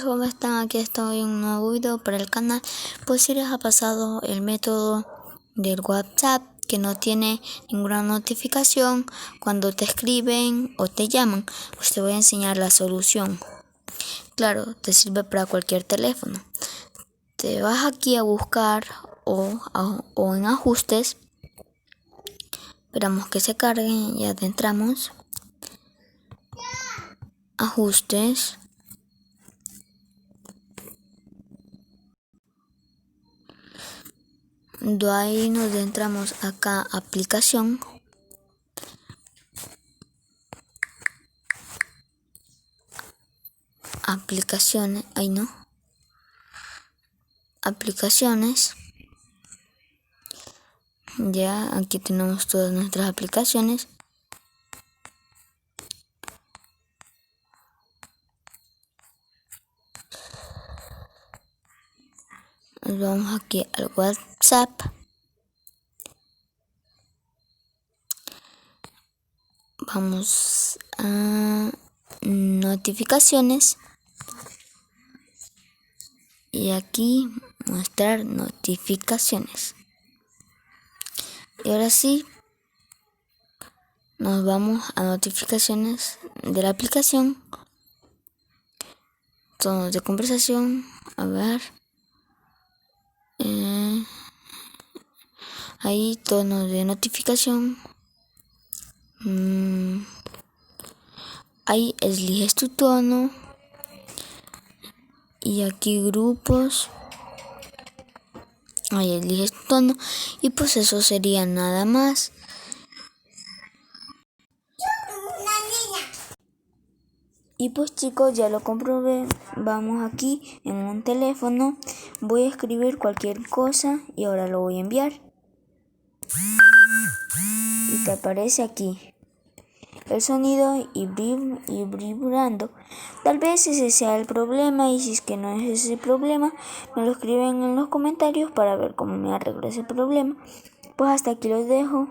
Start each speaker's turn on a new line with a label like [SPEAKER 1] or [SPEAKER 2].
[SPEAKER 1] ¿Cómo están? Aquí estoy en un nuevo video para el canal. Pues si les ha pasado el método del WhatsApp que no tiene ninguna notificación cuando te escriben o te llaman, pues te voy a enseñar la solución. Claro, te sirve para cualquier teléfono. Te vas aquí a buscar o en ajustes. Esperamos que se carguen, ya adentramos. Ajustes. De ahí nos adentramos acá, aplicación. Aplicaciones, ahí no. Aplicaciones. Ya, aquí tenemos todas nuestras aplicaciones. Nos vamos aquí al WhatsApp. Vamos a notificaciones. Y aquí mostrar notificaciones. Y ahora sí, nos vamos a notificaciones de la aplicación. Tonos de conversación. A ver. Ahí tonos de notificación. Ahí eliges tu tono. Y aquí grupos. Ahí eliges tu tono. Y pues eso sería nada más. Y pues chicos, ya lo comprobé. Vamos aquí en un teléfono. Voy a escribir cualquier cosa y ahora lo voy a enviar. Y te aparece aquí el sonido y vibrando. Tal vez ese sea el problema, y si es que no es ese el problema, me lo escriben en los comentarios para ver cómo me arreglo ese problema. Pues hasta aquí los dejo.